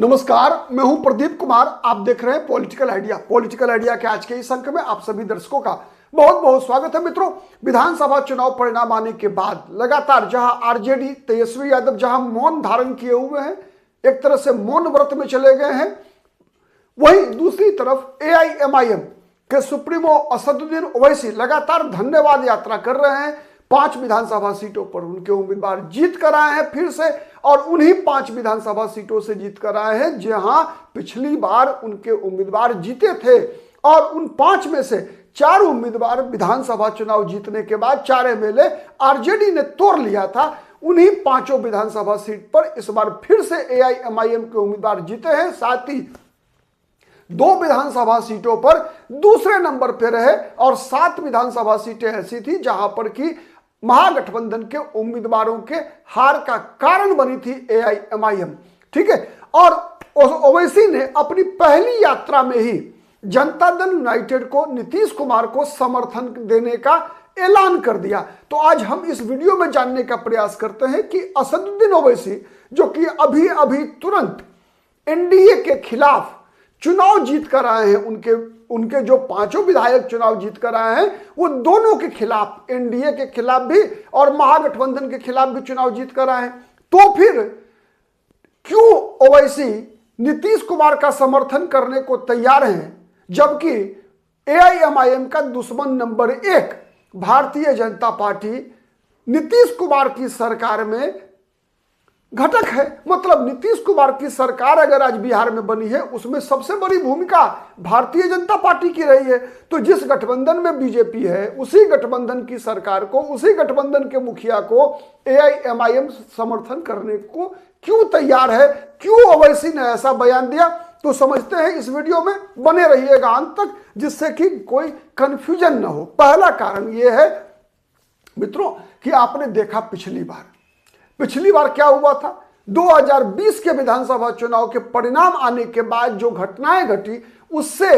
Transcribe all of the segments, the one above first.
नमस्कार, मैं हूं प्रदीप कुमार। आप देख रहे हैं पॉलिटिकल आइडिया। पॉलिटिकल आइडिया के आज के इस अंक में आप सभी दर्शकों का बहुत बहुत स्वागत है। मित्रों, विधानसभा चुनाव परिणाम आने के बाद लगातार जहां आरजेडी तेजस्वी यादव जहां मौन धारण किए हुए हैं, एक तरह से मौन व्रत में चले गए हैं, वहीं दूसरी तरफ एआईएमआईएम के सुप्रीमो असदुद्दीन ओवैसी लगातार धन्यवाद यात्रा कर रहे हैं। 5 विधानसभा सीटों पर उनके उम्मीदवार जीत कर आए हैं फिर से, और उन्हीं 5 विधानसभा सीटों से जीत कर आए हैं जहां पिछली बार उनके उम्मीदवार जीते थे। और उन 5 में से 4 उम्मीदवार विधानसभा चुनाव जीतने के बाद 4 एमएलए आरजेडी ने तोड़ लिया था। उन्हीं 5 विधानसभा सीट पर इस बार फिर से एआईएमआईएम के उम्मीदवार जीते हैं। साथ ही 2 विधानसभा सीटों पर दूसरे नंबर पर रहे और 7 विधानसभा सीटें ऐसी थी जहां पर कि महागठबंधन के उम्मीदवारों के हार का कारण बनी थी एआईएमआईएम। ठीक है, और ओवैसी ने अपनी पहली यात्रा में ही जनता दल यूनाइटेड को, नीतीश कुमार को समर्थन देने का ऐलान कर दिया। तो आज हम इस वीडियो में जानने का प्रयास करते हैं कि असदुद्दीन ओवैसी, जो कि अभी अभी तुरंत एनडीए के खिलाफ चुनाव जीत कर आए हैं, उनके जो 5 विधायक चुनाव जीत कर आए हैं, वो दोनों के खिलाफ, एनडीए के खिलाफ भी और महागठबंधन के खिलाफ भी चुनाव जीत कर आए हैं। तो फिर क्यों ओवैसी नीतीश कुमार का समर्थन करने को तैयार हैं, जबकि एआईएमआईएम का दुश्मन नंबर 1 भारतीय जनता पार्टी नीतीश कुमार की सरकार में घटक है। मतलब नीतीश कुमार की सरकार अगर आज बिहार में बनी है, उसमें सबसे बड़ी भूमिका भारतीय जनता पार्टी की रही है। तो जिस गठबंधन में बीजेपी है, उसी गठबंधन की सरकार को, उसी गठबंधन के मुखिया को एआईएमआईएम समर्थन करने को क्यों तैयार है, क्यों ओवैसी ने ऐसा बयान दिया, तो समझते हैं इस वीडियो में। बने रहिएगा अंत तक, जिससे कि कोई कंफ्यूजन ना हो। पहला कारण यह है मित्रों कि आपने देखा पिछली बार क्या हुआ था। 2020 के विधानसभा चुनाव के परिणाम आने के बाद जो घटनाएं घटी, उससे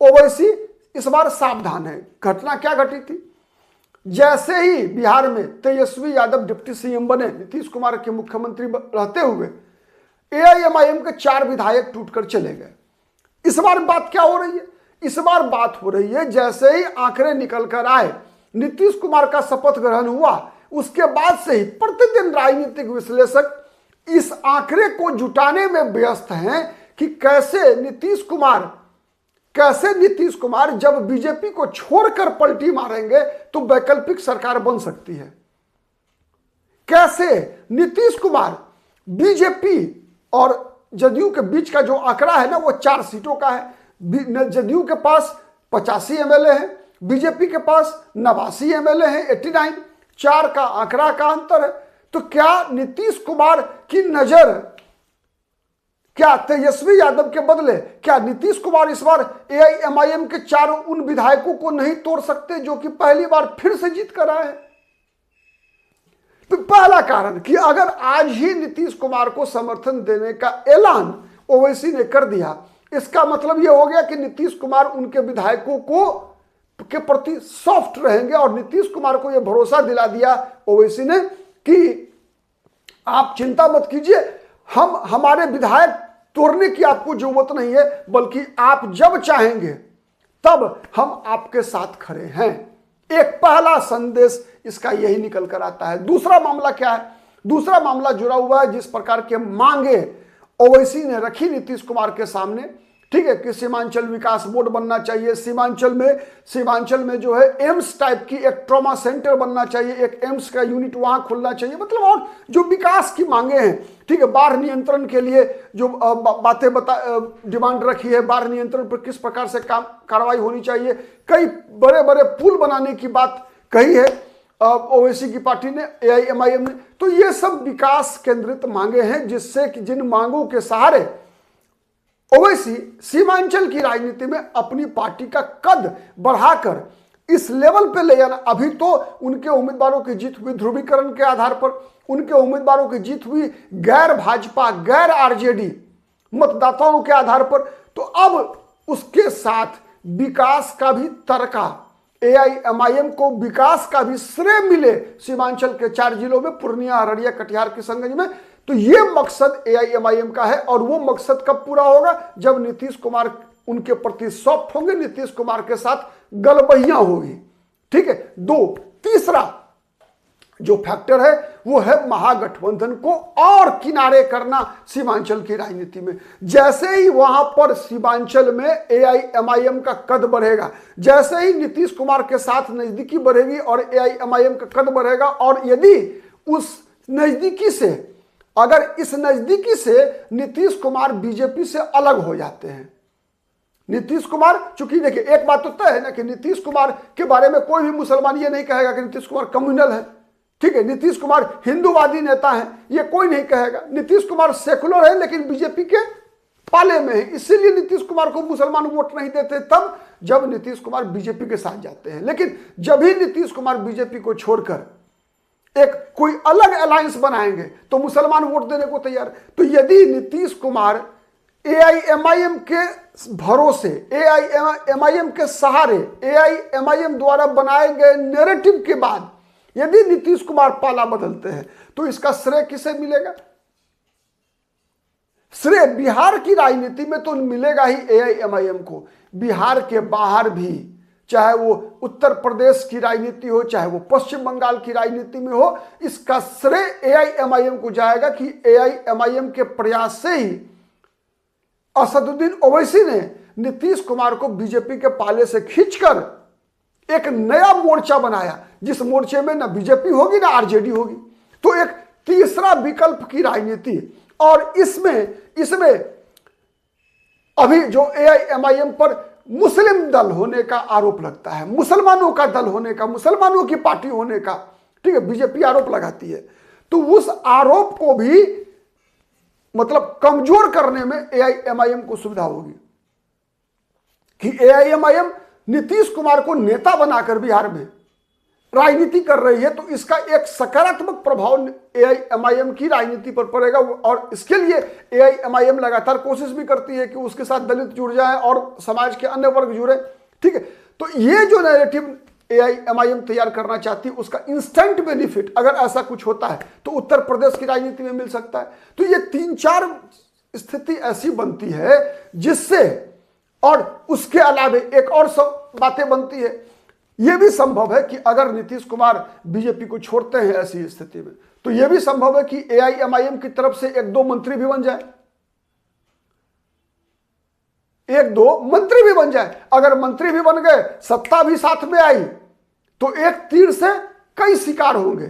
ओवैसी इस बार सावधान है। घटना क्या घटी थी? जैसे ही बिहार में तेजस्वी यादव डिप्टी सीएम बने, नीतीश कुमार के मुख्यमंत्री रहते हुए, एआईएमआईएम के 4 विधायक टूटकर चले गए। इस बार बात क्या हो रही है? इस बार बात हो रही है जैसे ही आंकड़े निकल कर आए, नीतीश कुमार का शपथ ग्रहण हुआ, उसके बाद से ही प्रतिदिन राजनीतिक विश्लेषक इस आंकड़े को जुटाने में व्यस्त हैं कि कैसे नीतीश कुमार जब बीजेपी को छोड़कर पलटी मारेंगे तो वैकल्पिक सरकार बन सकती है। कैसे नीतीश कुमार, बीजेपी और जदयू के बीच का जो आंकड़ा है ना, वो 4 सीटों का है। जदयू के पास 85 एमएलए हैं, बीजेपी के पास 89 एमएलए हैं, 89, 4 का आंकड़ा का अंतर है। तो क्या नीतीश कुमार की नजर, क्या तेजस्वी यादव के बदले क्या नीतीश कुमार इस बार एआईएमआईएम के 4 उन विधायकों को नहीं तोड़ सकते जो कि पहली बार फिर से जीत कर आए हैं? तो पहला कारण कि अगर आज ही नीतीश कुमार को समर्थन देने का ऐलान ओवैसी ने कर दिया, इसका मतलब यह हो गया कि नीतीश कुमार उनके विधायकों के प्रति सॉफ्ट रहेंगे। और नीतीश कुमार को यह भरोसा दिला दिया ओवैसी ने कि आप चिंता मत कीजिए, हमारे विधायक तोड़ने की आपको जरूरत नहीं है, बल्कि आप जब चाहेंगे तब हम आपके साथ खड़े हैं। एक पहला संदेश इसका यही निकल कर आता है। दूसरा मामला क्या है? दूसरा मामला जुड़ा हुआ है जिस प्रकार के मांगे ओवैसी ने रखी नीतीश कुमार के सामने, ठीक है, कि सीमांचल विकास बोर्ड बनना चाहिए, सीमांचल में जो है एम्स टाइप की एक ट्रॉमा सेंटर बनना चाहिए, एक एम्स का यूनिट वहां खुलना चाहिए। मतलब और जो विकास की मांगे हैं, ठीक है, बाढ़ नियंत्रण के लिए जो बातें डिमांड रखी है, बाढ़ नियंत्रण पर किस प्रकार से कार्रवाई होनी चाहिए, कई बड़े बड़े पुल बनाने की बात कही है ओवैसी की पार्टी ने, एआईएमआईएम ने। तो ये सब विकास केंद्रित मांगे हैं, जिससे कि जिन मांगों के सहारे ओवैसी सीमांचल की राजनीति में अपनी पार्टी का कद बढ़ाकर इस लेवल पे ले जाना। अभी तो उनके उम्मीदवारों की जीत हुई ध्रुवीकरण के आधार पर, उनके उम्मीदवारों की जीत हुई गैर भाजपा, गैर आरजेडी मतदाताओं के आधार पर। तो अब उसके साथ विकास का भी तर्का, एआईएमआईएम को विकास का भी श्रेय मिले सीमांचल के 4 जिलों में, पूर्णिया, अररिया, कटिहार, किशनगंज में। तो ये मकसद एआईएमआईएम का है और वो मकसद कब पूरा होगा? जब नीतीश कुमार उनके प्रति सॉफ्ट होंगे, नीतीश कुमार के साथ गलबहियां होगी। ठीक है। दो, तीसरा जो फैक्टर है वो है महागठबंधन को और किनारे करना सीमांचल की राजनीति में। जैसे ही वहां पर सीमांचल में एआईएमआईएम का कद बढ़ेगा, जैसे ही नीतीश कुमार के साथ नजदीकी बढ़ेगी और एआईएमआईएम का कद बढ़ेगा, और यदि उस नजदीकी से, अगर इस नजदीकी से नीतीश कुमार बीजेपी से अलग हो जाते हैं, नीतीश कुमार, चूंकि देखिए एक बात तो तय है ना कि नीतीश कुमार के बारे में कोई भी मुसलमान ये नहीं कहेगा कि नीतीश कुमार कम्युनल है। ठीक है। नीतीश कुमार हिंदूवादी नेता है, ये कोई नहीं कहेगा। नीतीश कुमार सेकुलर है लेकिन बीजेपी के पाले में है, इसीलिए नीतीश कुमार को मुसलमान वोट नहीं देते तब जब नीतीश कुमार बीजेपी के साथ जाते हैं। लेकिन जब ही नीतीश कुमार बीजेपी को छोड़कर एक कोई अलग अलायंस बनाएंगे तो मुसलमान वोट देने को तैयार। तो यदि नीतीश कुमार एआईएमआईएम के भरोसे, एआईएमआईएम के सहारे, एआईएमआईएम द्वारा बनाए गए नैरेटिव के बाद यदि नीतीश कुमार पाला बदलते हैं तो इसका श्रेय किसे मिलेगा? श्रेय बिहार की राजनीति में तो मिलेगा ही एआईएमआईएम को, बिहार के बाहर भी, चाहे वो उत्तर प्रदेश की राजनीति हो, चाहे वो पश्चिम बंगाल की राजनीति में हो, इसका श्रेय एआईएमआईएम को जाएगा कि एआईएमआईएम के प्रयास से ही असदुद्दीन ओवैसी ने नीतीश कुमार को बीजेपी के पाले से खींचकर एक नया मोर्चा बनाया, जिस मोर्चे में ना बीजेपी होगी ना आरजेडी होगी। तो एक तीसरा विकल्प की राजनीति, और इसमें अभी जो एआईएमआईएम पर मुस्लिम दल होने का आरोप लगता है, मुसलमानों का दल होने का, मुसलमानों की पार्टी होने का, ठीक है, बीजेपी आरोप लगाती है। तो उस आरोप को भी मतलब कमजोर करने में एआईएमआईएम को सुविधा होगी कि एआईएमआईएम नीतीश कुमार को नेता बनाकर बिहार में राजनीति कर रही है, तो इसका एक सकारात्मक प्रभाव एआईएमआईएम की राजनीति पर पड़ेगा। और इसके लिए एआईएमआईएम लगातार कोशिश भी करती है कि उसके साथ दलित जुड़ जाए और समाज के अन्य वर्ग जुड़े। ठीक है। तो ये जो नैरेटिव एआईएमआईएम तैयार करना चाहती है, उसका इंस्टेंट बेनिफिट अगर ऐसा कुछ होता है तो उत्तर प्रदेश की राजनीति में मिल सकता है। तो ये 3-4 स्थिति ऐसी बनती है जिससे, और उसके अलावे एक और सब बातें बनती है। यह भी संभव है कि अगर नीतीश कुमार बीजेपी को छोड़ते हैं ऐसी स्थिति में, तो यह भी संभव है कि एआईएमआईएम की तरफ से 1-2 मंत्री भी बन जाए, 1-2 मंत्री भी बन जाए। अगर मंत्री भी बन गए, सत्ता भी साथ में आई, तो एक तीर से कई शिकार होंगे,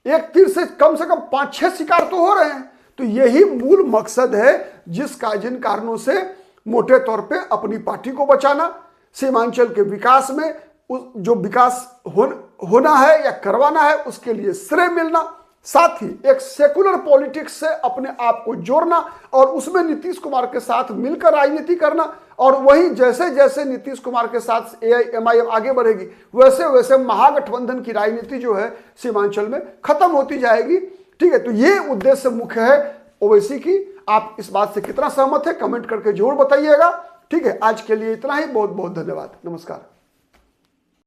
एक तीर से कम 5-6 शिकार तो हो रहे हैं। तो यही मूल मकसद है जिन कारणों से मोटे तौर पे अपनी पार्टी को बचाना, सीमांचल के विकास में जो विकास होना है या करवाना है उसके लिए श्रेय मिलना, साथ ही एक सेकुलर पॉलिटिक्स से अपने आप को जोड़ना और उसमें नीतीश कुमार के साथ मिलकर राजनीति करना। और वहीं जैसे जैसे नीतीश कुमार के साथ एआईएमआईएम आगे बढ़ेगी, वैसे वैसे महागठबंधन की राजनीति जो है सीमांचल में खत्म होती जाएगी। ठीक है। तो ये उद्देश्य मुख्य है ओवैसी की। आप इस बात से कितना सहमत है कमेंट करके जरूर बताइएगा। ठीक है। आज के लिए इतना ही। बहुत बहुत धन्यवाद। नमस्कार।